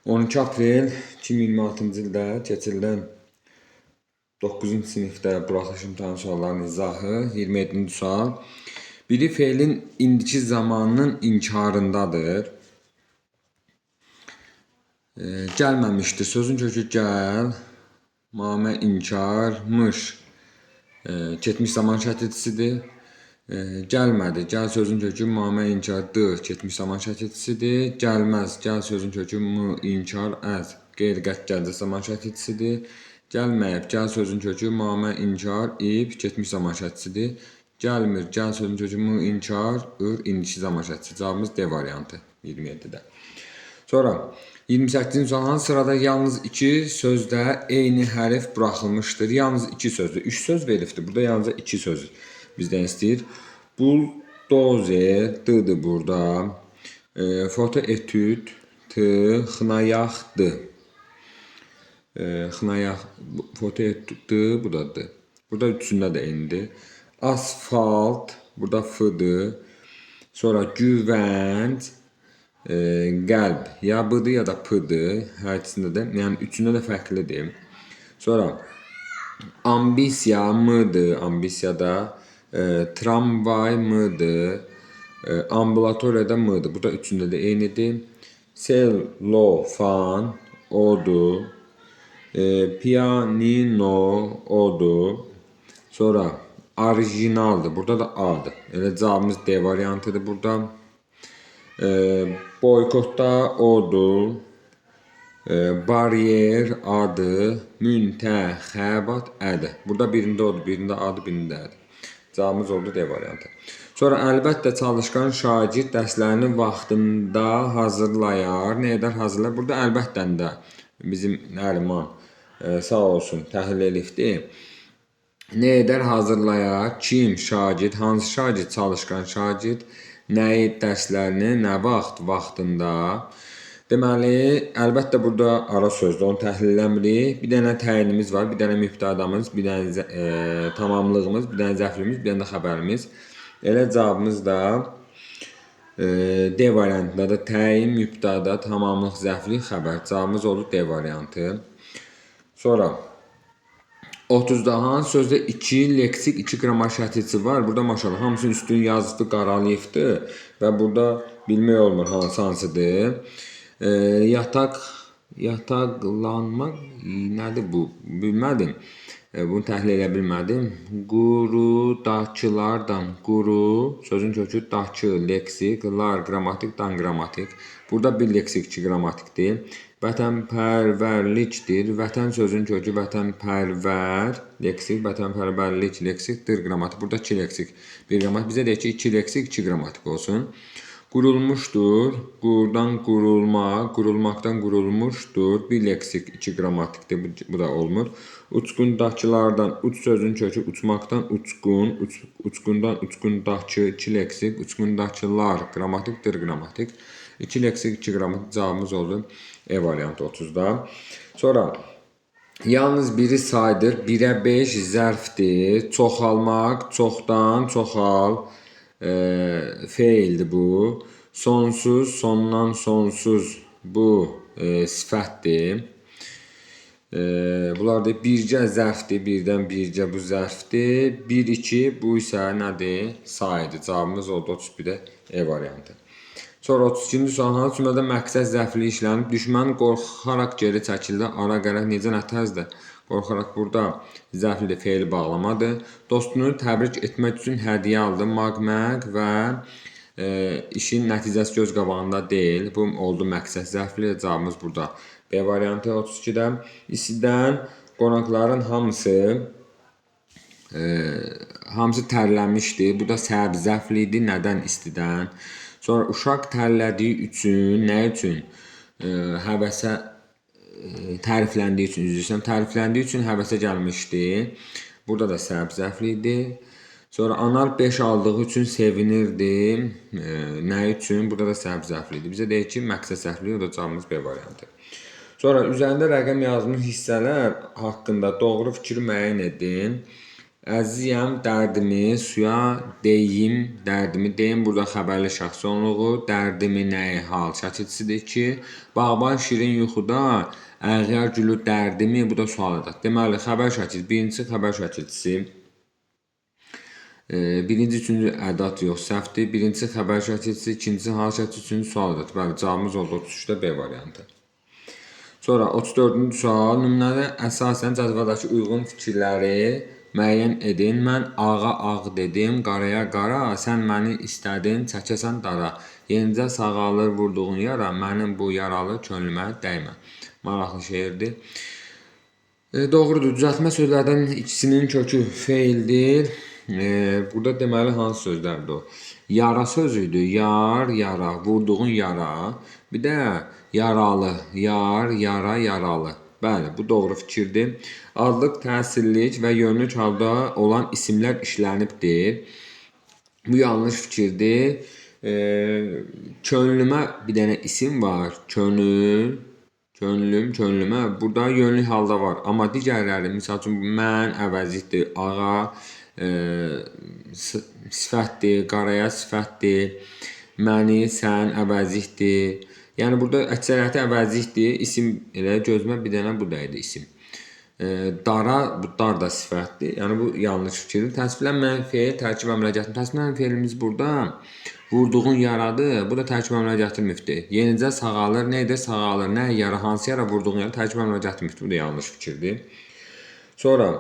12 aprel 2026-cı ildə keçirilən 9-cu sinifdə buraxılış imtahan suallarının izahı 27-ci sual. Biri feilin indiki zamanının inkarındadır. Gəlməmişdi. Sözün kökü gəl, mamə inkarmış. Keçmiş zaman şəkilçisidir. Gəlmədi. Gəl sözün kökü mamə inkardır. Keçmiş zaman şəkilçisidir. Gəlməz. Gəl sözün kökü mı inkar əz. Qeyri-qəti gələcək zaman şəkilçisidir. Gəlməyib. Gəl sözün kökü mamə inkar ib. Keçmiş zaman şəkilçisidir. Gəlmir. Gəl sözün kökü mı inkar ır. İndiki zaman şəkilçisi. Cavabımız D variantı 27-də. Sonra 28-ci sual hansı sırada yalnız 2 sözdə eyni hərf buraxılmışdır? Yalnız 2 sözdür. 3 söz veribdir. Burada yalnız 2 söz bizdən istəyir. Buldozer, d-dır burada. Foto etüd, t, xınayaqdır. Xınayaq, foto etüd, d, bu da d. Burada üçündə də eynidir. Asfalt, burada f-dır. Sonra güvənd, qəlb, ya b-dır ya da p-dır. Hər ikisində də, yəni üçündə də fərqlidir. Sonra ambisiya m-dır, ambisiya da. Tramvay mıdır? Ambulatoriyada mıdır? Burada üçündə də eynidir. Selofan odur. Pianino odur. Sonra orijinaldır. Burada da A-dır. Elə cavabımız D variantıdır burada. Boykotda odur. Bariyer adı. Müntəxəbat ədi. Burada birində odur, birində adı, birində ədi. Cavabımız oldu D variantı. Sonra əlbəttə çalışqan şagird dərslərini vaxtında hazırlayar. Nə edər? Hazırlar. Burada əlbəttən də bizim Nəriman sağ olsun təhlil elifdir. Nə edər? Hazırlayar. Kim? Şagird. Hansı şagird? Çalışqan şagird. Nəyi? Dərslərini nə vaxt? Vaxtında. Deməli, əlbəttə burada ara sözdür, onu təhlil eləmirik. Bir dənə təyinimiz var, bir dənə mübtədamız, bir dənə tamamlığımız, bir dənə zəflimiz, bir dənə də xəbərimiz. Elə cavabımız da D variantındadır. Təyin, mübtəda, tamamlıq, zəfli, xəbər. Cavabımız oldu D variantı. Sonra 30-da hansı sözdə 2 leksik, 2 qramar şəkilçisi var. Burada maşallah hamısının üstünü yazıbdır, qaralayıbdır və burada bilmək olmur hansıdır. Yataqlanmaq nədir bu? Bilmədim. Bunu təhlil edə bilmədim. Qurudakılardan quru, sözün kökü dakı, leksik, lar, qrammatik, dan qrammatik. Burada bir leksik, 2 qrammatikdir. Vətənpərvərlikdir. Vətən sözün kökü vətənpərvər, leksik, vətənpərvərlik, leksik, dir qrammatik. Burada 2 leksik, 1 qrammatik. Bizə deyək ki, 2 leksik, 2 qrammatik olsun. Qurulmuşdur. Qurdan qurulma, qurulmaqdan qurulmuşdur. Bir leksik, 2 qrammatikdir. Bu da olmur. Uçqundakılardan, uç sözün kökü uçmaqdan uçqun, uçqundan uçqundakı, 2 leksik, uçqundakılar, qrammatikdir, qrammatik. 2 leksik, 2 qrammatik cavabımız oldu. E variantı 30-da. Sonra yalnız biri saydır. 1-ə 5 zərfdir. Çoxalmaq, çoxdan, çoxal. Feildir bu. Sonsuz, sondan sonsuz bu sifətdir. Bunlar da bircə zərfdir, birdən bircə bu zərfdir. 1-2 bu isə nədir? Sayıdır. Cavabımız oldu 31-də E variantı. Sonra 32-ci sual hansı cümlədə məqsəd zərfli işlənib? Düşmən qorxaraq geri çəkildi. Ara qəraq necə nətəzdir? Qorxaraq burada zərflidir, feili bağlamadır. Dostunu təbrik etmək üçün hədiyyə aldı. Maqmaq və işin nəticəsi göz qabağında deyil. Bu oldu məqsəd zərfli. Cavabımız burada B variantı 32-də. İstidən qonaqların hamısı tərləmişdi. Bu da səbəb zərfli idi. Nədən istidən? Sonra uşaq tərlədiyi üçün, nə üçün? Həvəsə tərifləndiyi üçün, üzrüstəm, tərifləndiyi üçün həvəsə gəlmişdi. Burada da səbəb zərfli idi. Sonra anar 5 aldığı üçün sevinirdi. Nə üçün? Burada da səbəb zərfli idi. Bizə deyək ki, məqsəd zərfli, o da cavabımız B variantı. Sonra üzərində rəqəm yazılmış hissələr haqqında doğru fikri müəyyən edin. Əzizəm, dərdimi suya deyim, dərdimi deyim. Burada xəbərli şəxs sonluğu, dərdimi nəyi hal şəkilçisidir ki, bağban şirin yuxuda, əğyar gülü dərdimi, bu da sual edək. Deməli, xəbər şəkilçisi, birincisi xəbər şəkilçisi. Birinci, üçüncü ədat yox, səhvdir. Birincisi xəbər şəkilçisi, ikincisi hal şəkilçisi, üçüncü sual edək. Bəli, cavabımız oldu 33-də B variantı. Sonra 34-cü sual, nümunədə əsasən cədvəldəki uyğun fikirləri müəyyən edin. Mən ağa ağ dedim, qaraya qara, sən məni istədin, çəkəsən dara. Yenicə sağalır vurduğun yara, mənim bu yaralı könlümə dəymə. Maraqlı şeirdir. Doğrudur, düzəltmə sözlərdən ikisinin kökü feildir. Burada deməli hansı sözlərdir o? Yara sözüydü, yar, yara, vurduğun yara. Bir də yaralı, yar, yara, yaralı. Bəli, bu doğru fikirdir. Adlıq, təsirlik və yönlük halda olan isimlər işlənibdir. Bu yanlış fikirdir. Könlümə bir dənə isim var. Könül, könlüm, könlümə. Burada yönlük halda var. Amma digərləri, misal üçün, mən əvəzlikdir, ağa, sifətdir, qaraya sifətdir, məni, sən əvəzlikdir. Yəni burada əksəriyyəti əvəzlikdir. İsim elə gözümə bir dənə bu da idi isim. Dara, bu dar da sifətdir. Yəni bu yanlış fikirdir. Təsvirlənməyən feil, tərkib əmələ gətirmir. Təsvirlənməyən feilimiz burada vurduğun yaradır. Bu da tərkib əmələ gətirməkdir. Yenicə sağalır, nə edir? Sağalır. Nə yara, hansı yara vurduğun yara tərkib əmələ gətirməkdir. Bu da yanlış fikirdir. Sonra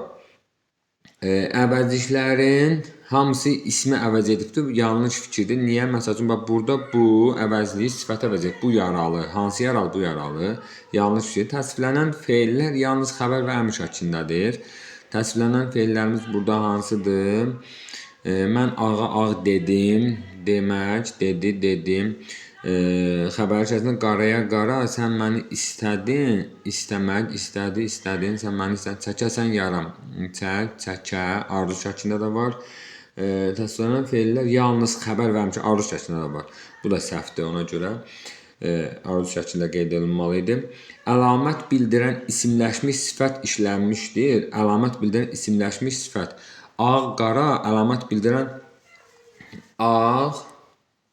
əvəzliklərin hamısı ismi əvəz edibdir. Yanlış fikirdir. Niyə? Məsələn, bax burada bu əvəzliyi sifət əvəz edib. Bu yaralı. Hansı yaralı? Bu yaralı. Yanlış fikir. Təsvirlənən feillər yalnız xəbər və əmr şəklindədir. Təsvirlənən feillərimiz burada hansıdır? Mən ağa ağ dedim. Demək, dedi, dedim. Xəbər şəklində qaraya qara, sən məni istədin, istəmək, istədi, istədin, sən məni istədin, çəkəsən yaram, çək, çəkə, arzu şəklində də var. Təsvirlənən feillər yalnız xəbər və əmr arzu şəklində də var. Bu da səhvdir, ona görə arzu şəklində qeyd olunmalı idi. Əlamət bildirən isimləşmiş sifət işlənmişdir. Əlamət bildirən isimləşmiş sifət. Ağ, qara, əlamət bildirən ağ,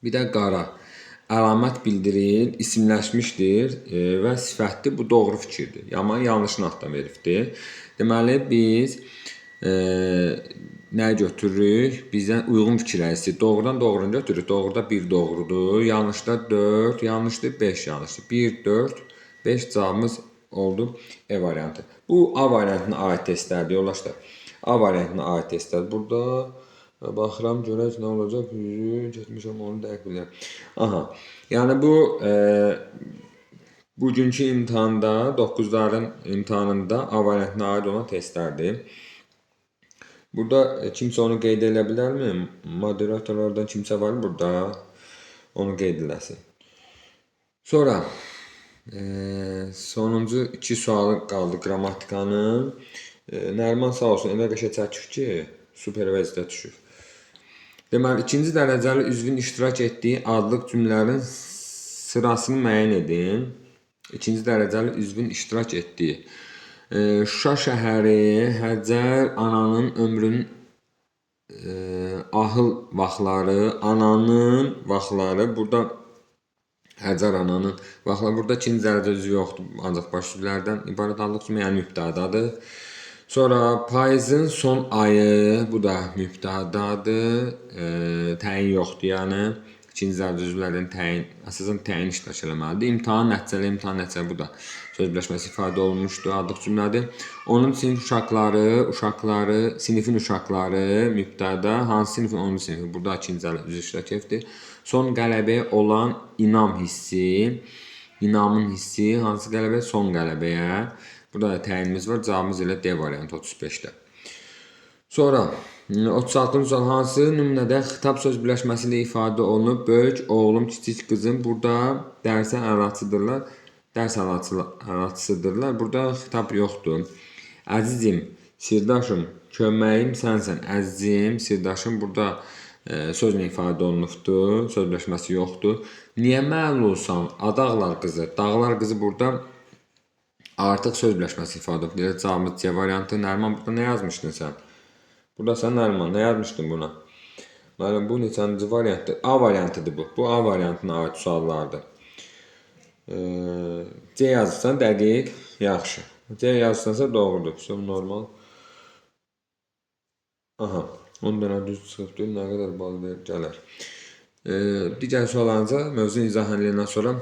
bir də qara. Əlamət bildirir, isimləşmişdir və sifətdir. Bu doğru fikirdir. Amma yanlışını altdan veribdir. Deməli, biz nəyi götürürük? Bizdən uyğun fikirləri istəyir. Doğrudan doğrunu götürürük. Doğruda 1 doğrudur. Yanlışda 4, yanlışdır 5 yanlışdır. 1, 4, 5 cavabımız oldu E variantı. Bu A variantına aid testlərdir, yoldaşlar. A variantına aid testlər. Burada baxıram, görək nə olacaq. Getmişəm, onu dəqiq bilirəm. Aha. Yəni bu bugünkü imtahanda, 9-ların imtahanında A variantına aid olan testlərdir. Burada kimsə onu qeyd edə bilərmi? Moderatorlardan kimsə var burada? Onu qeyd eləsin. Sonra sonuncu 2 sualı qaldı qrammatikanın. Nəriman sağ olsun, elə qəşə çəkib ki, super vəziyyətə düşür. Deməli, ikinci dərəcəli üzvün iştirak etdiyi adlıq cümlələrin sırasını müəyyən edin. İkinci dərəcəli üzvün iştirak etdiyi. Şuşa şəhəri, Həcər ananın ömrünün ahıl vaxtları, ananın vaxtları, burada Həcər ananın vaxtları, burada ikinci dərəcə üzvü yoxdur, ancaq baş üzvlərdən ibarət adlıq cümlə, yəni mübtədadır. Sonra payızın son ayı, bu da mübtədadır, təyin yoxdur, yəni ikinci dərəcə üzvlərdən təyin, əsasən təyin iştirak eləməlidir. İmtahan nəticəli, bu da söz birləşməsi ifadə olunmuşdur, adlıq cümlədir. Onun sinif uşaqları, sinifin uşaqları, mübtəda, hansı sinifin, onun sinifi, burada ikinci dərəcə üzv iştirak etdi. Son qələbəyə olan inam hissi, inamın hissi, hansı qələbə? Son qələbəyə. Burada da təyinimiz var. Cavabımız elə D variantı 35-də. Sonra 36-cı sual hansı nümunədə xitab söz birləşməsi ilə ifadə olunub? Böyük oğlum, kiçik qızım. Burada dərsə əlaçıdırlar. Dərs əlaçıdırlar. Burada xitab yoxdur. Əzizim, sirdaşım, köməyim sənsən. Əzizim, sirdaşım. Burada sözlə ifadə olunubdur. Söz birləşməsi yoxdur. Niyə məlulsan? Adaqlar qızı. Dağlar qızı burada artıq söz birləşməsi ifadə olunub. Cavabımız C variantı. Nəriman, burada nə yazmışdın sən? Burada sən Nərman, nə yazmışdın buna? Müəllim, bu neçənci variantdır? A variantıdır bu. Bu A variantına aid suallardır. C yazırsan dəqiq, yaxşı. C yazırsansa doğrudur. Все normal. Aha, 10 dənə düz çıxıbdır. Nə qədər bal gələr? Digər suallarınıza mövzunun izahından sonra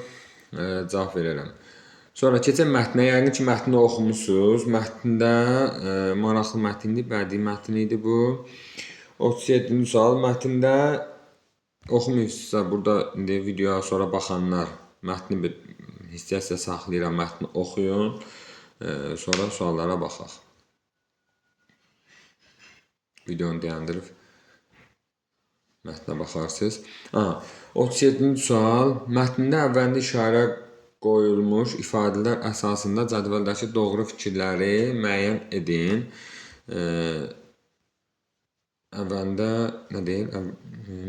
cavab verərəm. Sonra keçən mətnə, yəqin ki, mətni oxumusunuz. Mətndə maraqlı mətndir, bədii mətn idi bu. 37-ci sual mətndə oxumayıbsınızsa, burada indi videoya sonra baxanlar mətni bir hissəyə saxlayıram, mətni oxuyun. Sonra suallara baxaq. Videonu dayandırıb mətnə baxarsınız. 37-ci sual. Mətndə əvvəlində işarə qoyulmuş ifadələr əsasında cədvəldəki doğru fikirləri müəyyən edin. Əvvəlində nə deyir?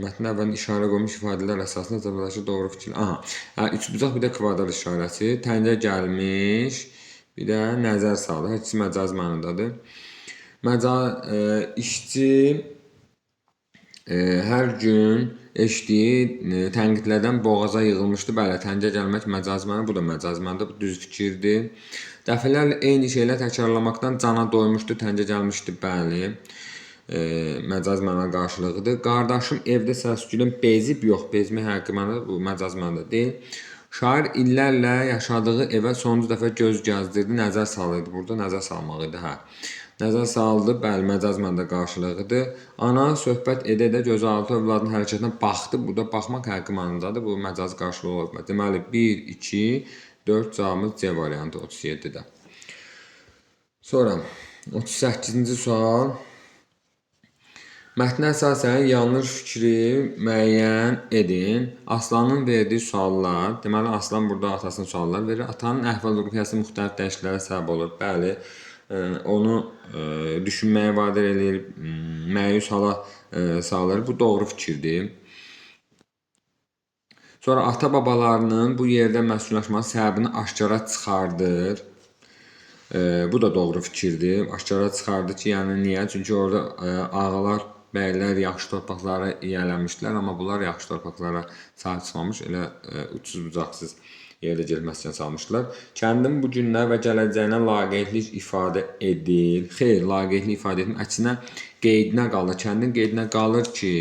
Mətndə əvvəlində işarə qoyulmuş ifadələr əsasında cədvəldəki doğru fikirlər. Üçbucaq bir də kvadrat işarəsi. Təncə gəlmiş. Bir də nəzər saldı. Hər ikisi məcaz mənadadır. İşçi hər gün eşitdiyi tənqidlərdən boğaza yığılmışdı. Bəli, təncə gəlmək məcaz mənada, bu da məcaz mənada, bu düz fikirdir. Dəfələrlə eyni şeylər təkrarlamaqdan cana doymuşdu, təncə gəlmişdi. Bəli, məcaz mənada qarşılığıdır. Qardaşım evdə səs-küydən bezib, yox, bezmək həqiqi mənada, bu məcaz mənada deyil. Şair illərlə yaşadığı evə sonuncu dəfə göz gəzdirdi, nəzər salırdı. Burada nəzər salmaq idi, hə. Nəzər saldı, bəli, məcaz mənada qarşılığıdır. Ana söhbət edə-edə gözaltı övladının hərəkətinə baxdı. Burada baxmaq həqiqi mənadadır. Bu məcaz qarşılığı ola bilər. Deməli, 1, 2, 4 cavabımız C variantı 37-də. Sonra 38-ci sual. Mətnə əsasən yanlış fikri müəyyən edin. Aslanın verdiyi suallar. Deməli, Aslan burada atasının suallar verir. Atanın əhval-ruhiyyəsi müxtəlif dəyişikliklərə səbəb olur. Bəli, onu düşünməyə vadar edir, məyus hala salır. Bu doğru fikirdir. Sonra ata-babalarının bu yerdə məskunlaşması səbəbini aşkara çıxardır. Bu da doğru fikirdir. Aşkara çıxardı ki, yəni niyə? Çünki orada ağalar, bəylər yaxşı torpaqlara yiyələnmişdilər, amma bunlar yaxşı torpaqlara sahib çıxmamış, elə uçsuz-bucaqsız yerdə gəlməsinə salmışlar. Kəndin bu günlər və gələcəyinə laqeydlik ifadə edir. Xeyr, laqeydlik ifadə etmir. Əksinə qeydinə qalır. Kəndin qeydinə qalır ki,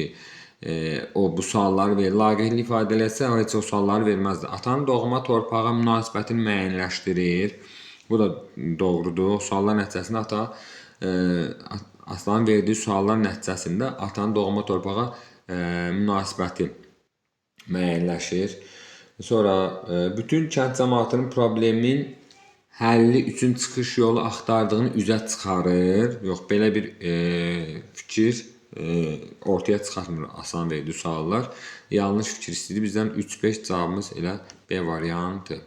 o bu sualları verir. Laqeydlik ifadə eləsə, heç o sualları verməzdi. Atanın doğma torpağa münasibətini müəyyənləşdirir. Bu da doğrudur. Suallar nəticəsində Aslanın verdiyi suallar nəticəsində atanın doğma torpağa münasibəti müəyyənləşir. Sonra bütün kənd cəmaatının problemin həlli üçün çıxış yolu axtardığını üzə çıxarır. Yox, belə bir fikir ortaya çıxarmır Aslan verdiyi suallar. Yanlış fikir istəyir. Bizdən 3-5 cavabımız elə B variantı.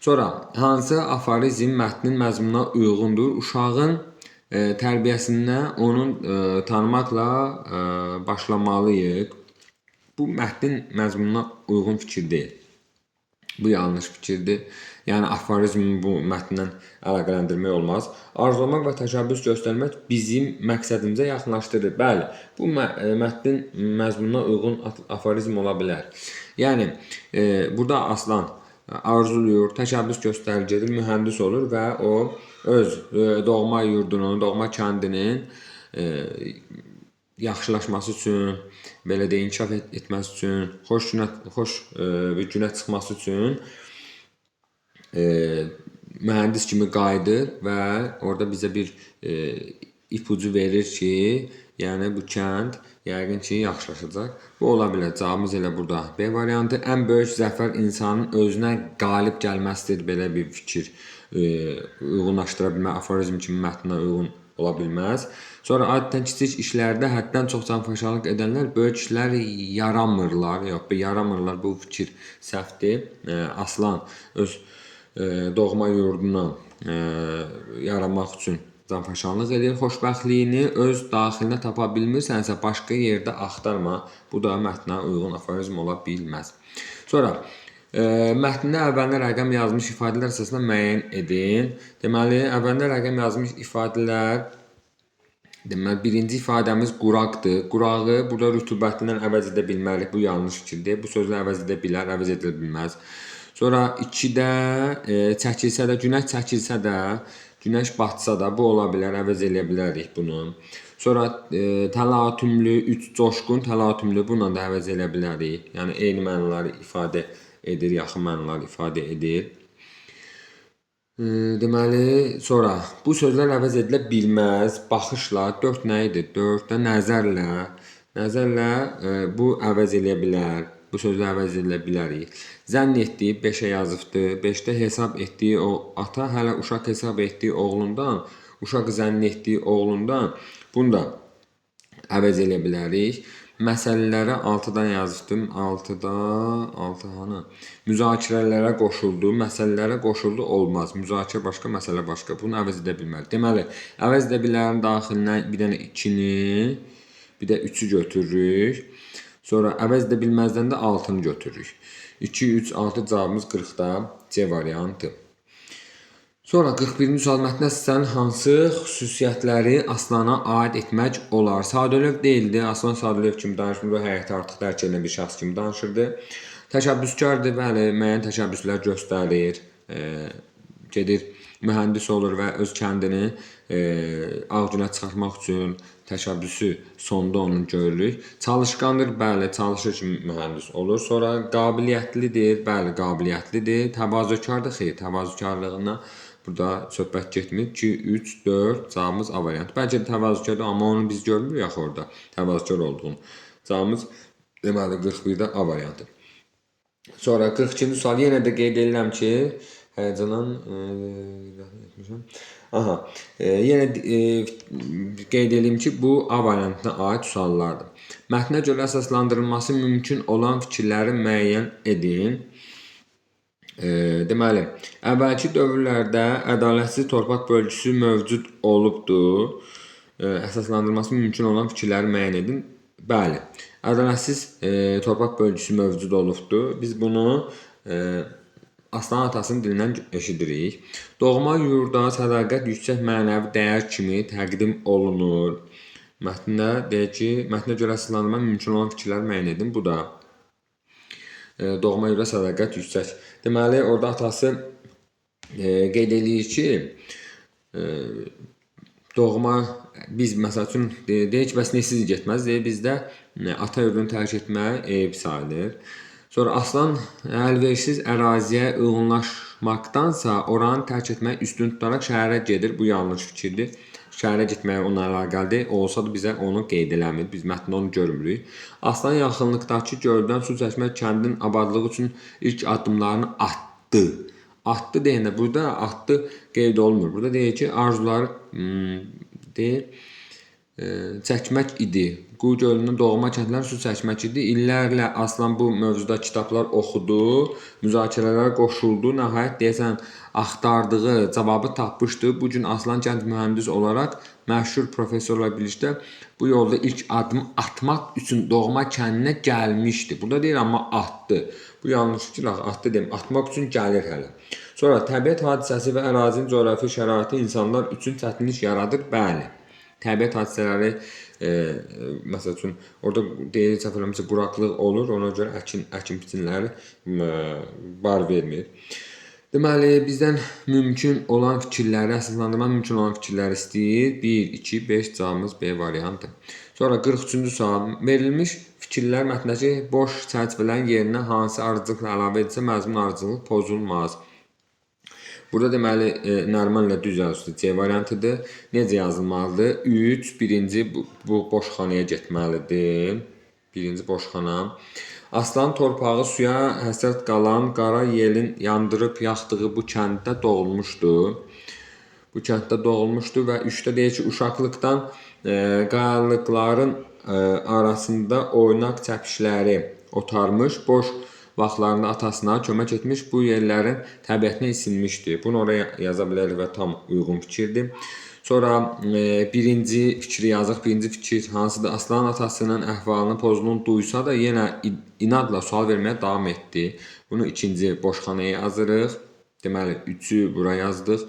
Sonra hansı aforizm mətnin məzmununa uyğundur? Uşağın tərbiyəsində onun tanımaqla başlamalıyıq. Bu mətnin məzmununa uyğun fikir deyil. Bu yanlış fikirdir. Yəni aforizmi bu mətndən əlaqələndirmək olmaz. Arzulamaq və təşəbbüs göstərmək bizim məqsədimizə yaxınlaşdırır. Bəli, bu mətnin məzmununa uyğun aforizm ola bilər. Yəni burada Aslan arzuluyur, təşəbbüs göstərir, gedir, mühəndis olur və o öz doğma yurdunun, doğma kəndinin yaxşılaşması üçün, belə də inkişaf etməsi üçün, xoş bir günə çıxması üçün mühəndis kimi qayıdır və orada bizə bir ipucu verir ki, yəni bu kənd yəqin ki, yaxşılaşacaq. Bu ola bilər. Cavabımız elə burada. B variantı. Ən böyük zəfər insanın özünə qalib gəlməsidir. Belə bir fikir uyğunlaşdıra bilmək, aforizm kimi mətnə uyğun ola bilməz. Sonra adətən kiçik işlərdə həddən çox canfəşanlıq edənlər böyük işlər yaramırlar. Yox, yaramırlar. Bu fikir səhvdir. Aslan öz doğma yurduna yaramaq üçün canfəşanlıq edir. Xoşbəxtliyini öz daxilində tapa bilmirsənsə, başqa yerdə axtarma. Bu da mətnə uyğun aforizm ola bilməz. Sonra mətndə əvvəlində rəqəm yazmış ifadələr əsasında müəyyən edin. Deməli, əvvəlində rəqəm yazmış ifadələr Deməli, birinci ifadəmiz quraqdır. Qurağı burada rütubətindən əvəz edə bilmərik. Bu yanlış fikirdir. Bu sözlə əvəz edə bilər, əvəz edilə bilməz. Sonra 2-də çəkilsə də, günəş çəkilsə də, günəş batsa da bu ola bilər, əvəz eləyə bilərik bunu. Sonra təlatümlü, 3 coşqun, təlatümlü bununla da əvəz eləyə bilərik. Yəni eyni mənaları ifadə edir, yaxın mənaları ifadə edir. Deməli, sonra bu sözlər əvəz edilə bilməz. Baxışla 4 nə idi? 4-də nəzərlə. Nəzərlə bu əvəz eləyə bilər. Bu sözlər əvəz edilə bilərik. Zənn etdiyi 5-ə yazıbdı. 5-də hesab etdiyi o ata hələ uşaq hesab etdiyi oğlundan, uşaq zənn etdiyi oğlundan bunu da əvəz eləyə bilərik. Məsələlərə 6-dan yazdım. 6-da 6 hanı? Müzakirələrə qoşuldu, məsələlərə qoşuldu olmaz. Müzakirə başqa, məsələ başqa. Bunu əvəz edə bilmərik. Deməli, əvəz edə bilərin daxilinə bir dənə 2-ni, bir də 3-ü götürürük. Sonra əvəz edə bilməzdən də 6-nı götürürük. 2, 3, 6 cavabımız 40-da C variantı. Sonra 41-ci sual mətndə sizin hansı xüsusiyyətləri Aslana aid etmək olar? Sadəlövh deyildi. Aslan Sadəlövh kimi danışmır, həyatı artıq dərk edən bir şəxs kimi danışırdı. Təşəbbüskardır, bəli, müəyyən təşəbbüslər göstərir. Gedir, mühəndis olur və öz kəndini ağ günə çıxartmaq üçün təşəbbüsü sonda onun görürük. Çalışqandır, bəli, çalışır ki, mühəndis olur. Sonra qabiliyyətlidir, bəli, qabiliyyətlidir. Təvazökardır, xeyr, təvazökarlığına burada söhbət getmir. 2, 3, 4 cavabımız A variantı. Bəlkə də təvazökardır, amma onu biz görmürük axı orada təvazökar olduğunu. Cavabımız deməli 41-də A variantı. Sonra 42-ci sual yenə də qeyd edirəm ki, həyəcandan yenə qeyd edeyim ki, bu A variantına aid suallardır. Mətnə görə əsaslandırılması mümkün olan fikirləri müəyyən edin. Deməli, əvvəlki dövrlərdə ədalətsiz torpaq bölgüsü mövcud olubdur. Əsaslandırılması mümkün olan fikirləri müəyyən edin. Bəli, ədalətsiz torpaq bölgüsü mövcud olubdur. Biz bunu Aslan atasının dilindən eşidirik. Doğma yurda sədaqət yüksək mənəvi dəyər kimi təqdim olunur. Mətndə deyir ki, mətnə görə əsaslandırılması mümkün olan fikirləri müəyyən edin. Bu da doğma yurda sədaqət yüksək. Deməli, orada atası qeyd edir ki, doğma, biz məsəl üçün deyək ki, bəs nesiz getməz, deyək, bizdə ata yurdunu tərk etmək eyib sayılır. Sonra Aslan əlverişsiz əraziyə uyğunlaşmaqdansa oranı tərk etmək üstün tutaraq şəhərə gedir. Bu yanlış fikirdir. Şəhərə getməyə onunla əlaqəlidir. Olsa da bizə onu qeyd eləmir. Biz mətndə onu görmürük. Aslan yaxınlıqdakı göldən su çəkmək kəndin abadlığı üçün ilk addımlarını atdı. Atdı deyəndə burada atdı qeyd olunmur. Burada deyir ki, arzuları çəkmək idi. Qu gölündən doğma kəndlər su çəkmək idi. İllərlə Aslan bu mövzuda kitablar oxudu, müzakirələrə qoşuldu. Nəhayət deyəsən axtardığı cavabı tapmışdı. Bu gün Aslan gənc mühəndis olaraq məşhur professorla birlikdə bu yolda ilk addım atmaq üçün doğma kəndinə gəlmişdi. Burada deyir amma atdı. Bu yanlış fikir, atdı deyim, atmaq üçün gəlir hələ. Sonra təbiət hadisəsi və ərazinin coğrafi şəraiti insanlar üçün çətinlik yaradır. Bəli. Təbiət hadisələri məsəl üçün orada deyir səhv eləmirəmsə quraqlıq olur, ona görə əkin biçinləri bar vermir. Deməli, bizdən mümkün olan fikirləri, əsaslandırma mümkün olan fikirləri istəyir. 1, 2, 5 cavabımız B variantı. Sonra 43-cü sual. Verilmiş fikirlər mətndəki boş çərçivələrin yerinə hansı ardıcılıqla əlavə edilsə məzmun ardıcılıq pozulmaz. Burada deməli Nəriman ilə düz yazılır. C variantıdır. Necə yazılmalıdır? 3, birinci bu boşxanaya getməlidir. Birinci boşxana. Aslan torpağı suya həsrət qalan qara yelin yandırıb yaxdığı bu kənddə doğulmuşdu. Bu kənddə doğulmuşdu və 3-də deyir ki, uşaqlıqdan qayalıqların arasında oynaq çəpişləri otarmış, boş vaxtlarında atasına kömək etmiş, bu yerlərin təbiətinə isinmişdi. Bunu oraya yaza bilərik və tam uyğun fikirdir. Sonra birinci fikri yazıq. Birinci fikir hansıdır? Aslan atasının əhvalının pozulduğunu duysa da yenə inadla sual verməyə davam etdi. Bunu ikinci boşxanaya yazırıq. Deməli 3-ü bura yazdıq.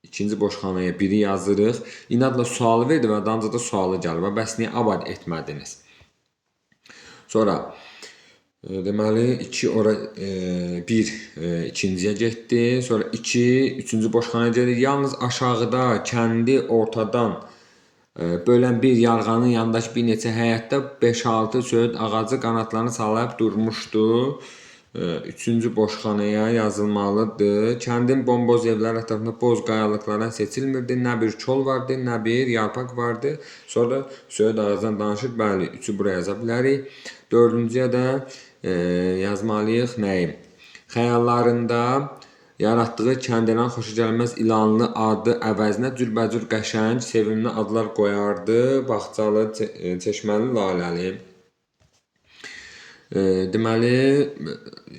İkinci boşxanaya biri yazırıq. İnadla sualı verdi və dalınca da sualı gəlir. Bəs niyə abad etmədiniz? Sonra deməli 2 ora 1 ikinciyə getdi. Sonra 2 üçüncü boşxanaya gedir. Yalnız aşağıda kəndi ortadan bölən bir yarğanın yanındakı bir neçə həyətdə 5-6 söyüd ağacı qanadlarını sallayıb durmuşdu. Üçüncü boşxanaya yazılmalıdır. Kəndin bomboz evləri ətrafında boz qayalıqlardan seçilmirdi. Nə bir kol vardı, nə bir yarpaq vardı. Sonra da söyüd ağacından danışır. Bəli, üçü buraya yaza bilərik. Dördüncüyə də yazmalıyıq nəyi? Xəyallarında yaratdığı kəndindən xoşagəlməz ilanlı adı əvəzinə cürbəcür qəşəng, sevimli adlar qoyardı. Bağçalı, çeşməli, laləli. Deməli,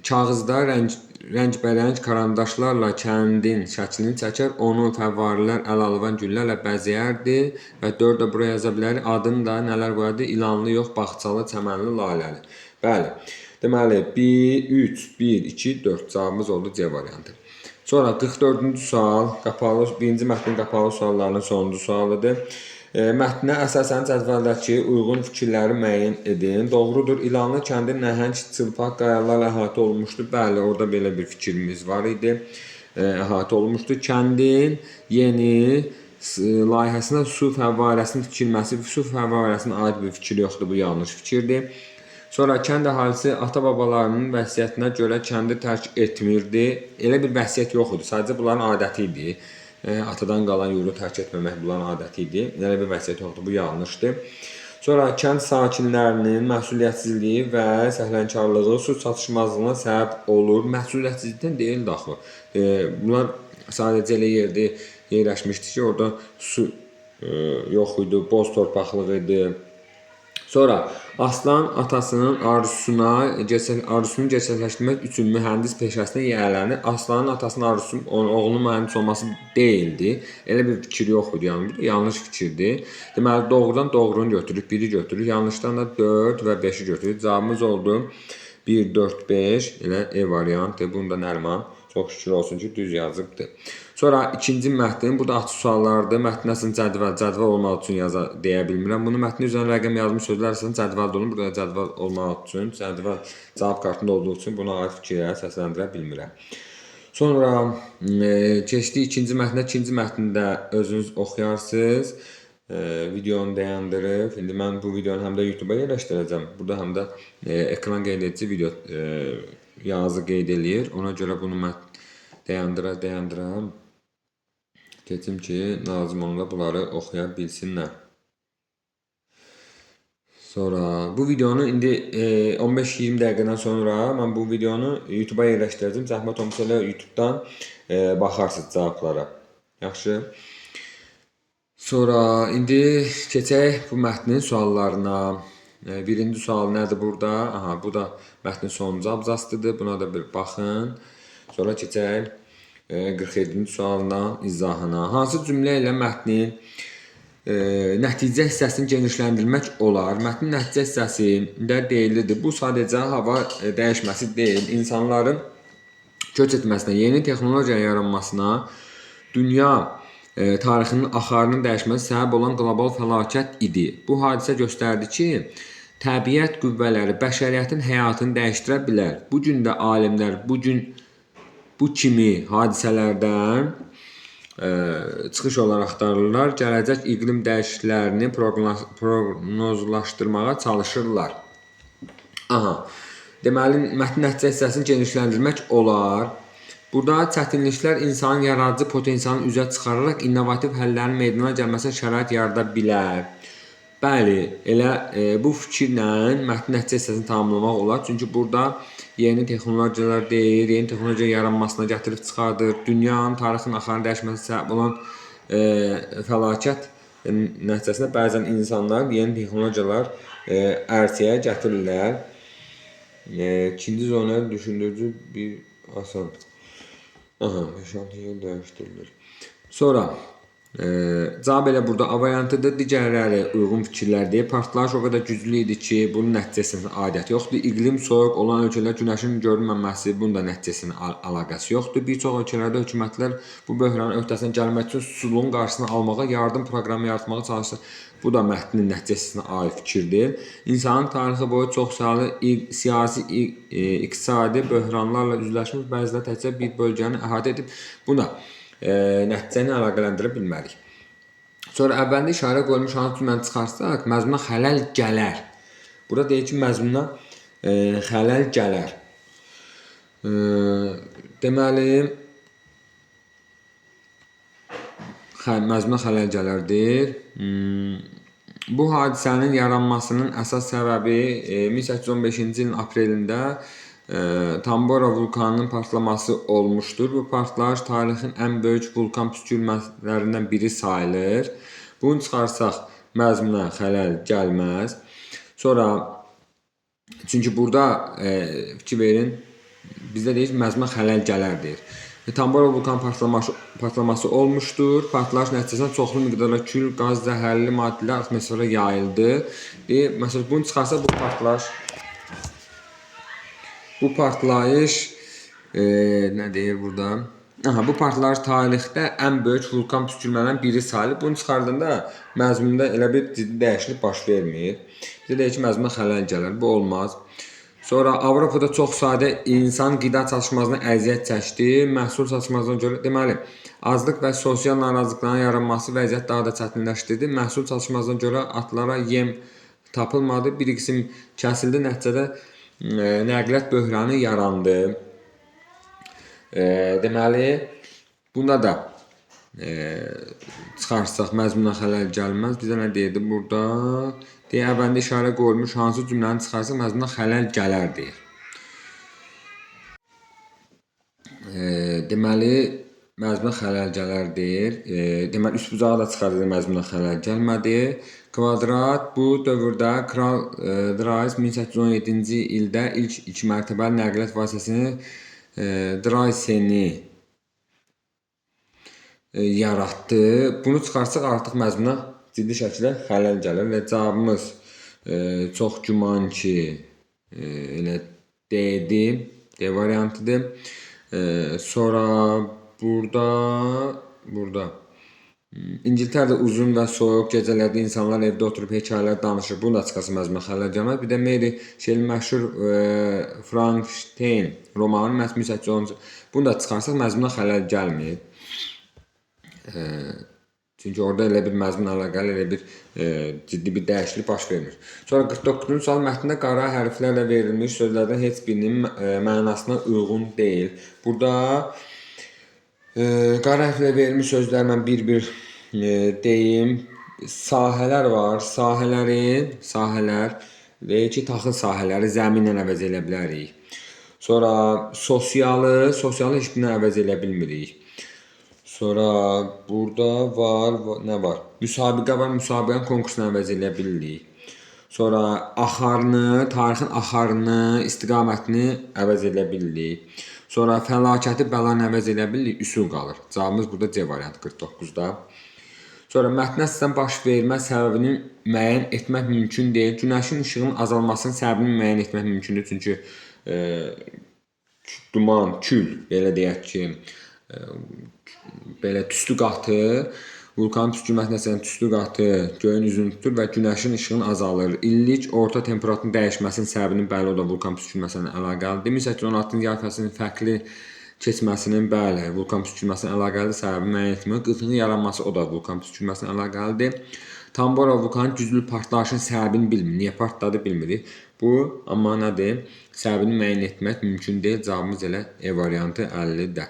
kağızda rəngbərəng karandaşlarla kəndin şəklini çəkər, onu fəvvarələr, əl-alvan güllərlə bəzəyərdi və 4 də buraya yaza bilərik. Adını da nələr qoyardı? İlanlı yox, bağçalı, çəmənli, laləli. Bəli. Deməli, 3, 1, 2, 4 cavabımız oldu C variantı. Sonra 44-cü sual, birinci mətnin qapalı suallarının sonuncu sualıdır. Mətnə əsasən cədvəldəki uyğun fikirləri müəyyən edin. Doğrudur, İlanlı kəndi nəhəng çılpaq qayalarla əhatə olunmuşdu. Bəli, orada belə bir fikrimiz var idi. Əhatə olunmuşdu. Kəndin yeni layihəsinə su fəvvarəsinin tikilməsi, su fəvvarəsinə aid bir fikir yoxdur. Bu yanlış fikirdir. Sonra kənd əhalisi ata-babalarının vəsiyyətinə görə kəndi tərk etmirdi. Elə bir vəsiyyət yox idi. Sadəcə bunların adəti idi. Atadan qalan yurdu tərk etməmək bunların adəti idi. Elə bir vəsiyyət yoxdur. Bu yanlışdır. Sonra kənd sakinlərinin məsuliyyətsizliyi və səhlənkarlığı su çatışmazlığına səbəb olur. Məsuliyyətsizlikdən deyildi axı. Bunlar sadəcə elə yerdə yerləşmişdi ki, orada su yox idi, boz torpaqlıq idi. Sonra Aslan atasının arzusunu gerçəkləşdirmək üçün mühəndis peşəsinə yiyələnir. Aslanın atasının arzusu oğlunun mühəndis olması deyildi. Elə bir fikir yox idi. Yəni bu yanlış fikirdir. Deməli doğrudan doğrunu götürürük, 1-i götürürük. Yanlışdan da 4 və 5-i götürürük. Cavabımız oldu 1, 4, 5. Elə E variantı. Bunu da Nərman çox şükür olsun ki, düz yazıbdır. Sonra ikinci mətn, bu da açıq suallardır. Mətn əslində cədvəl olmaq üçün deyə bilmirəm. Bunu mətnin üzərində rəqəm yazmış sözlər əslində cədvəl olunur. Burada cədvəl olmaq üçün, cədvəl cavab kartında olduğu üçün buna aid fikirləri səsləndirə bilmirəm. Sonra keçdik ikinci mətnə. İkinci mətndə özünüz oxuyarsınız. Videonu dayandırıb. İndi mən bu videonu həm də YouTube-a yerləşdirəcəm. Burada həm də ekran qeyd edici video yazı qeyd eləyir. Ona görə bunu mən dayandıram. Keçim ki, lazım olanda bunları oxuya bilsinlər. Sonra bu videonu indi 15-20 dəqiqədən sonra mən bu videonu YouTube-a yerləşdirəcəm. Zəhmət olmasa elə YouTube-dan baxarsınız cavablara. Yaxşı. Sonra indi keçək bu mətnin suallarına. Birinci sual nədir burada? Aha, bu da mətnin sonuncu abzasıdır. Buna da bir baxın. Sonra keçək 47-ci sualına, izahına. Hansı cümlə ilə mətnin nəticə hissəsini genişləndirmək olar? Mətnin nəticə hissəsində deyilirdi. Bu sadəcə hava dəyişməsi deyil. İnsanların köç etməsinə, yeni texnologiya yaranmasına, dünya tarixinin axarının dəyişməsi səbəb olan qlobal fəlakət idi. Bu hadisə göstərdi ki, təbiət qüvvələri bəşəriyyətin həyatını dəyişdirə bilər. Bu gün də alimlər bu kimi hadisələrdən çıxış olaraq axtarırlar. Gələcək iqlim dəyişikliklərini proqnozlaşdırmağa çalışırlar. Aha. Deməli, mətn nəticə hissəsini genişləndirmək olar. Burada çətinliklər insanın yaradıcı potensialını üzə çıxararaq innovativ həllərin meydana gəlməsinə şərait yarada bilər. Bəli, elə bu fikirlə mətn nəticə hissəsini tamamlamaq olar. Çünki burada yeni texnologiyalar deyir, yeni texnologiya yaranmasına gətirib çıxardır. Dünyanın tarixinin axarını dəyişməsinə səbəb olan fəlakət nəticəsində bəzən insanlar yeni texnologiyalar ərsəyə gətirirlər. İkinci zona düşündürücü bir asan. Aha, 5-6 yer dəyişdirilir. Sonra Cavab elə burada A variantıdır. Digərləri uyğun fikirlərdir. Partlayış o qədər güclü idi ki, bunun nəticəsində aidiyyəti yoxdur. İqlim soyuq olan ölkələr günəşin görünməməsi, bunun da nəticəsinin əlaqəsi yoxdur. Bir çox ölkələrdə hökumətlər bu böhranın öhdəsindən gəlmək üçün susuzluğun qarşısını almağa yardım proqramı yaratmağa çalışır. Bu da mətnin nəticəsinə aid fikirdir. İnsanın tarixi boyu çoxsaylı siyasi, iqtisadi böhranlarla üzləşmiş, bəziləri təkcə bir bölgəni əhatə edib. Buna nəticəni əlaqələndirə bilmərik. Sonra əvvəldə işarə qoyulmuş hansı cümləni çıxarsaq, məzmuna xələl gələr. Burada deyir ki, məzmuna xələl gələr. Deməli, məzmuna xələl gələrdir. Bu hadisənin yaranmasının əsas səbəbi 1815-ci ilin aprelində Tambora vulkanının partlaması olmuşdur. Bu partlayış tarixin ən böyük vulkan püskürmələrindən biri sayılır. Bunu çıxarsaq məzmuna xələl gəlməz. Sonra çünki burada fikir verin, bizdə deyir məzmuna xələl gələr deyir. Tambora vulkan partlaması olmuşdur. Partlayış nəticəsində çoxlu miqdarda kül, qaz, zəhərli maddələr atmosferə yayıldı. Məsələn, bunu çıxarsaq bu partlayış nə deyir burada? Bu partlayış tarixdə ən böyük vulkan püskürmələrindən biri sayılır. Bunu çıxardığında məzmunda elə bir ciddi dəyişiklik baş vermir. Bizə deyir ki, məzmuna xələl gələr. Bu olmaz. Sonra Avropada çox sayda insan qida çatışmazlığına əziyyət çəkdi. Məhsul çatışmazlığına görə deməli, azlıq və sosial narazılıqların yaranması vəziyyət daha da çətinləşdirdi. Məhsul çatışmazlığına görə atlara yem tapılmadı. Bir qism kəsildi. Nəticədə nəqliyyat böhranı yarandı. Deməli, buna da çıxarsaq məzmuna xələl gəlməz. Bizə nə deyirdi burada? Deyə əvvəldə işarə qoyulmuş hansı cümləni çıxarsaq məzmuna xələl gələr deyir. Deməli, məzmuna xələl gələr deyir. Deməli, üst bucağı da çıxardır məzmuna xələl gəlmədi. Kvadrat bu dövrdə Kral Drais 1817-ci ildə ilk 2 mərtəbəli nəqliyyat vasitəsini Drayseni yaratdı. Bunu çıxarsaq artıq məzmuna ciddi şəkildə xələl gəlir və cavabımız çox güman ki, elə D variantıdır. Sonra burada İngiltərədə uzun və soyuq gecələrdə insanlar evdə oturub hekayələr danışır. Bunu da çıxarsa məzmuna xələl gəlməz. Bir də Mary Shelley məşhur Frankenstein romanı 1810-cu. Bunu da çıxarsaq məzmuna xələl gəlmir. Çünki orada elə bir məzmun əlaqəli elə bir ciddi bir dəyişiklik baş vermir. Sonra 49-cu sual mətndə qara hərflərlə verilmiş sözlərdən heç birinin mənasına uyğun deyil. Burada qara hərflə verilmiş sözlər mən bir deyim. Sahələr var. Sahələr deyir ki, taxıl sahələri zəminlə əvəz edə bilərik. Sonra sosialı heç birini əvəz edə bilmirik. Sonra burada nə var? Müsabiqə var. Müsabiqənin konkursunu əvəz edə bilirik. Sonra tarixin axarını, istiqamətini əvəz edə bilirik. Sonra fəlakəti bəlanı əvəz edə bilirik, üsul qalır. Cavabımız burada C variantı 49-da. Sonra mətnə əsasən baş vermə səbəbini müəyyən etmək mümkün deyil. Günəşin işığının azalmasının səbəbini müəyyən etmək mümkündür. Çünki duman, kül, belə deyək ki, belə tüstü qatı, vulkanın püskürməsi nəticəsində tüstü qatı göyün üzünü tutur və günəşin işığını azalır. İllik orta temperaturun dəyişməsinin səbəbinin bəli o da vulkan püskürməsinə əlaqəlidir. 1816-cı yay fəslinin fərqli keçməsinin bəli vulkan püskürməsinə əlaqəlidir. Səbəbi müəyyən etmək. Qıtlığın yaranması o da vulkan püskürməsinə əlaqəlidir. Tambora vulkanın güclü partlayışın səbəbini bilmir. Niyə partladı bilmirik. Bu amma nədir? Səbəbini müəyyən etmək mümkün deyil. Cavabımız elə E variantı 50-də.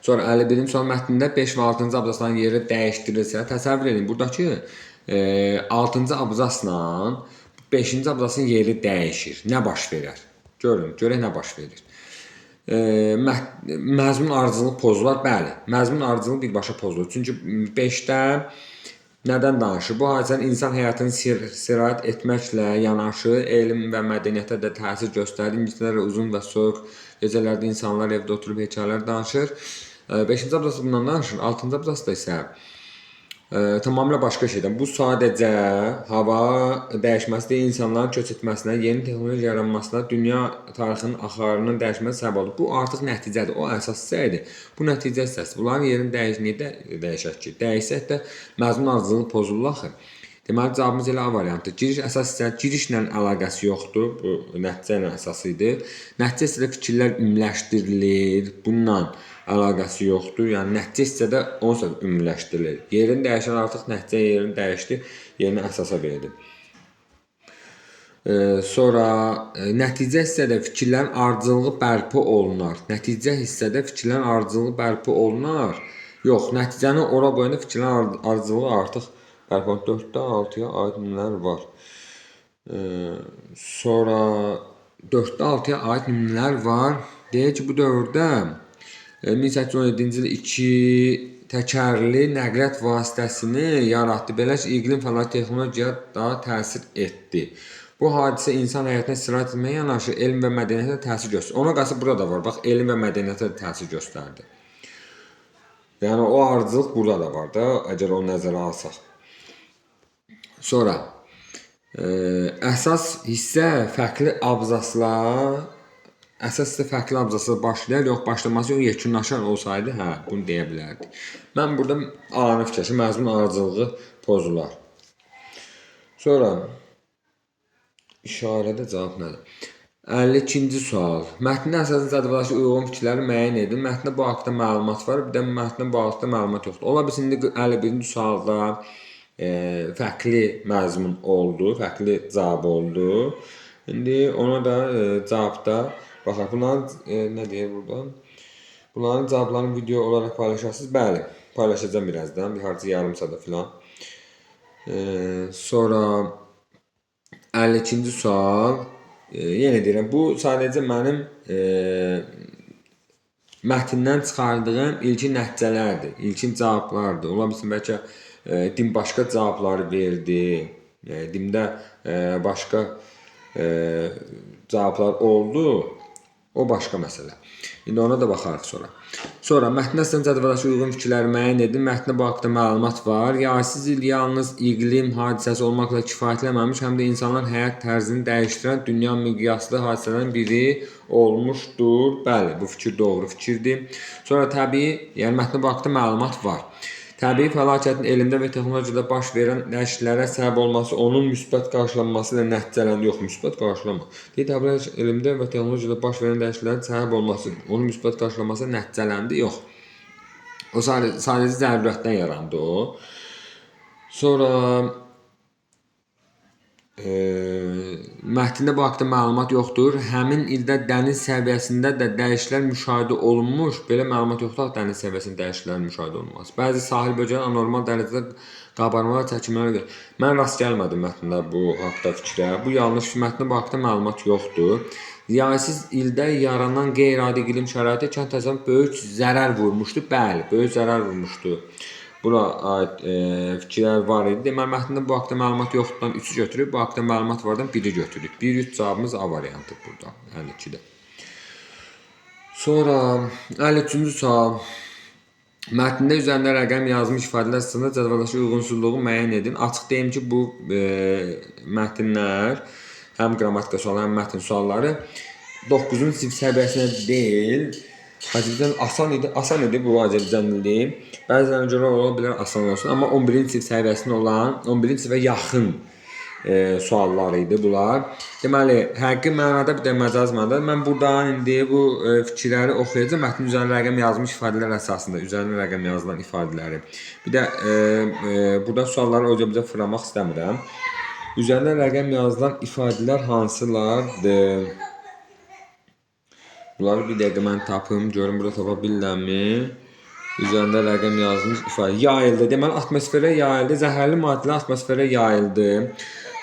Sonra 51-ci sual mətnində 5 və 6-cı abzasların yeri dəyişdirilsə, təsəvvür edin, buradakı 6-cı abzasla 5-ci abzasın yeri dəyişir. Nə baş verər? Görək nə baş verir. Məzmun ardıcılığı pozular. Bəli, məzmun ardıcılığı birbaşa pozulur. Çünki 5-də nədən danışır? Bu hadisənin insan həyatını sirayət etməklə yanaşı, elm və mədəniyyətə də təsir göstərir. İngiltərədə uzun və soyuq gecələrdə insanlar evdə oturub hekayələr danışır. 5-ci abzası bundan danışır. 6-cı abzasda isə tamamilə başqa şeydən. Bu sadəcə hava dəyişməsi, insanların köç etməsinə, yeni texnologiya yaranmasına, dünya tarixinin axarının dəyişməsinə səbəb olur. Bu artıq nəticədir. O əsas hissədir. Bu nəticə hissəsi. Bunların yerini dəyişək ki, dəyişsək də məzmun ardıcılığı pozulur axı. Deməli cavabımız elə A variantdır. Giriş əsas hissə girişlə əlaqəsi yoxdur. Bu nəticə ilə əsası idi. Nəticə hissədə fikirlər ümumiləşdirilir. Bununla əlaqəsi yoxdur. Yəni nəticə hissədə onsuz da ümumiləşdirilir. Yerini dəyişən artıq nəticə yerini dəyişdi, yerini əsasa verdi. Sonra nəticə hissədə fikirlərin ardıcılığı bərpa olunar. Nəticə hissədə fikirlərin ardıcılığı bərpa olunar. Yox, nəticəni ora qoyanda fikirlərin ardıcılığı artıq bərpa olunur. 4-də 6-ya aid nümunələr var. Sonra 4-də 6-ya aid nümunələr var. Deyək ki, bu dövrdə 1817-ci ildə 2 təkərli nəqliyyat vasitəsini yaratdı. Belə ki, iqlim fəlakəti texnologiyaya daha təsir etdi. Bu hadisə insan həyatına istirahət etməyə yanaşı elm və mədəniyyətə təsir göstərdi. Ona qalsa burada da var. Bax, elm və mədəniyyətə də təsir göstərdi. Yəni o ardıcılıq burada da var da, əgər onu nəzərə alsaq. Sonra əsas hissə fərqli abzaslar başlayar, yox başlaması yox, yekunlaşar olsaydı, hə, bunu deyə bilərdik. Mən burada A-nı fikirləşim, məzmun ardıcılığı pozular. Sonra işarədə cavab nədir? 52-ci sual. Mətndə əsasən cədvələ uyğun fikirləri müəyyən edin. Mətndə bu haqda məlumat var, bir də mətndə bu haqda məlumat yoxdur. Ola bilsin, indi 51-ci sualda fərqli məzmun oldu, fərqli cavab oldu. İndi ona da cavabda baxaq. Bunların nə deyir burada? Bunların cavablarını video olaraq paylaşarsınız. Bəli, paylaşacağım birazdan, bir harca yarım saata filan. Sonra 52-ci sual. Yenə deyirəm, bu sadəcə mənim mətndən çıxardığım ilkin nəticələrdir, ilkin cavablardır. Ola bilsin, bəlkə dim başqa cavabları verdi, dimdə başqa cavablar oldu, o başqa məsələ. İndi ona da baxarıq sonra. Sonra mətndə əsasən cədvələ uyğun fikirləri müəyyən edin. Mətndə bu haqda məlumat var. Yasız il yalnız iqlim hadisəsi olmaqla kifayətlənməmiş, həm də insanların həyat tərzini dəyişdirən dünya miqyaslı hadisələrdən biri olmuşdur. Bəli, bu fikir doğru fikirdir. Sonra təbii, yəni mətndə bu haqda məlumat var. Təbii fəlakətin elmdə və texnologiyada baş verən dəyişikliklərə səbəb olması onun müsbət qarşılanması ilə nəticələndi. Yox, müsbət qarşılama. Təbii elmdə və texnologiyada baş verən dəyişikliklərin səbəb olması onun müsbət qarşılanması ilə nəticələndi. Yox. O sadəcə zərurətdən yarandı o. Sonra mətndə bu haqda məlumat yoxdur. Həmin ildə dəniz səviyyəsində də dəyişikliklər müşahidə olunmuş. Belə məlumat yoxdur, dəniz səviyyəsində dəyişikliklərin müşahidə olunması. Bəzi sahil bölgələrində anormal dərəcədə qabarmalar, çəkilmələr gəlir. Mən rast gəlmədim mətndə bu haqda fikrə. Bu yanlış, mətndə bu haqda məlumat yoxdur. Riyasiz ildə yaranan qeyri-adi iqlim şəraiti kənd təsərrüfatına böyük zərər vurmuşdu. Bəli, böyük zərər vurmuşdu. Buna aid fikirlər var idi. Deməli, mətndə bu haqda məlumat yoxdudan 3-ü götürüb, bu haqda məlumat vardan 1-i götürük. 1-3 cavabımız A variantı burada, 52-də. Sonra 53-cü sual. Mətndə üzərində rəqəm yazmış ifadələr arasında cədvəldəki uyğunsuzluğu müəyyən edin. Açıq deyim ki, bu mətnlər, həm qrammatika sualları, həm mətn sualları 9-cu sinif səviyyəsində deyil. Həcibdən asan idi bu Azərbaycan dili. Bəzən görə ola bilər asan olsun, amma 11-ci sinif səviyyəsində olan, 11-ci sinifə yaxın suallar idi bunlar. Deməli, həqiqi mənada bir də məcaz mənada. Mən buradan indi bu fikirləri oxuyacağam. Mətnin üzərində rəqəm yazmış ifadələr əsasında, üzərində rəqəm yazılan ifadələri. Bir də burada sualları özümüzə fırlamaq istəmirəm. Üzərində rəqəm yazılan ifadələr hansılardır? Bunları bir dəqiqə mən tapım, görüm burada tapa bilirəmmi? Üzərində rəqəm yazılmış ifadə. Yayıldı. Deməli, atmosferə yayıldı. Zəhərli maddələr atmosferə yayıldı.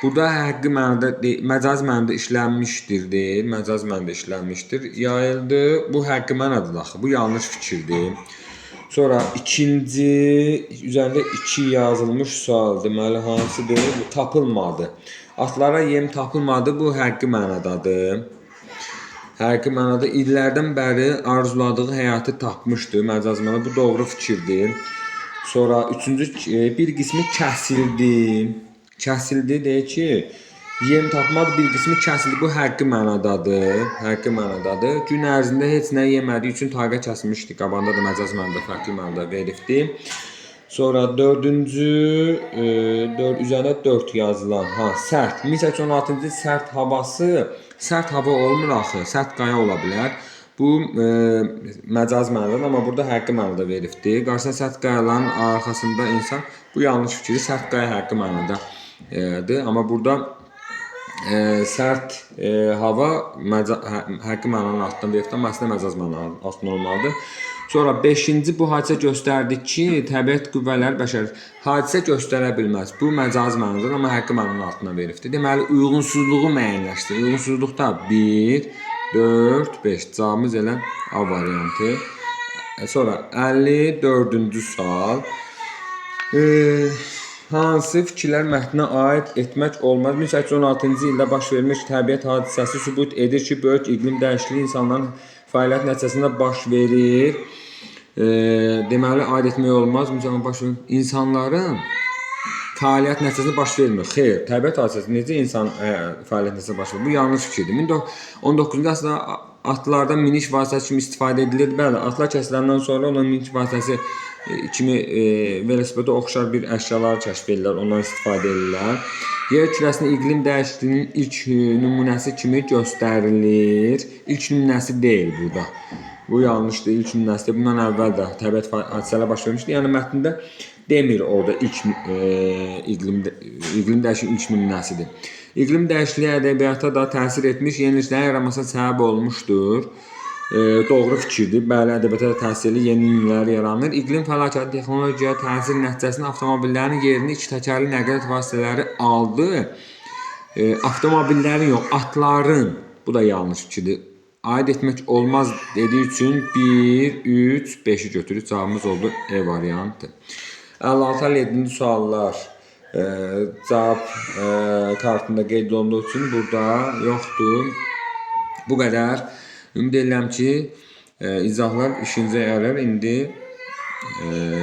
Burada həqiqi mənada, məcaz mənada işlənmişdir, deyil. Məcaz mənada işlənmişdir. Yayıldı. Bu həqiqi mənadadır axı. Bu yanlış fikirdir. Sonra ikinci, üzərində 2 yazılmış sual. Deməli, hansıdır? Bu tapılmadı. Atlara yem tapılmadı. Bu həqiqi mənadadır. Həqiqi mənada illərdən bəri arzuladığı həyatı tapmışdı məcaz mənada. Bu doğru fikirdir. Sonra üçüncü bir qismi kəsildi. Kəsildi deyir ki, yem tapmadı, bir qismi kəsildi. Bu həqiqi mənadadır. Həqiqi mənadadır. Gün ərzində heç nə yemədiyi üçün taqət kəsilmişdi. Qabağında da məcaz mənada fərqli mənada veribdi. Sonra üzərində 4 yazılan, sərt. 1816-cı il sərt havası, sərt hava olmur axı, sərt qaya ola bilər. Bu məcaz mənadadır, amma burada həqiqi mənada veribdi. Qarşısına sərt qayaların arxasında insan, bu yanlış fikirdir. Sərt qaya həqiqi mənadadır, amma burada sərt hava həqiqi mənanın altından veribdi, amma əslində məcaz mənanın altından olmalıdır. Sonra 5-ci bu hadisə göstərdi ki, təbiət qüvvələri bəşər hadisə göstərə bilməz. Bu məcaz mənadadır, amma həqiqi mənanın altına veribdi. Deməli, uyğunsuzluğu müəyyənləşdirir. Uyğunsuzluqda 1, 4, 5. Cavabımız elə A variantı. Sonra 54-cü sual. Hansı fikirlər mətnə aid etmək olmaz? 1816-cı ildə baş vermiş təbiət hadisəsi sübut edir ki, böyük iqlim dəyişikliyi insanların fəaliyyət nəticəsində baş verir. Deməli, aid etmək olmaz. İnsanların fəaliyyət nəticəsində baş vermir. Xeyr, təbiət hadisəsi necə insan fəaliyyət nəticəsində baş verir? Bu yanlış fikirdir. 19-cu əsrdə atlardan miniş vasitəsi kimi istifadə edilirdi. Bəli, atlar kəsiləndən sonra onun miniş vasitəsi kimi velosipedə oxşar bir əşyalar kəşf edirlər, ondan istifadə edirlər. Yer kürəsində iqlim dəyişikliyinin ilk nümunəsi kimi göstərilir. İlk nümunəsi deyil burada. Bu yanlışdır, ilk nümunəsidir. Bundan əvvəl də təbiət hadisələri baş vermişdi. Yəni mətndə demir orada ilk iqlim dəyişikliyinin ilk nümunəsidir. İqlim dəyişikliyi ədəbiyyata da təsir etmiş, yeniliklərin yaranmasına səbəb olmuşdur. Doğru fikirdir. Bəli, ədəbiyyata təsirli yeni nümunələr yaranır. İqlim fəlakəti texnologiyaya təsir nəticəsində avtomobillərin yerini iki təkərli nəqliyyat vasitələri aldı. Avtomobillərin yox, atların. Bu da yanlış fikirdir. Aid etmək olmaz dediyi üçün 1, 3, 5-i götürürük. Cavabımız oldu E variantı. 56-57-ci suallar cavab kartında qeyd olunduğu üçün burada yoxdur. Bu qədər. Ümid edirəm ki, izahlar işinizə yarayar. İndi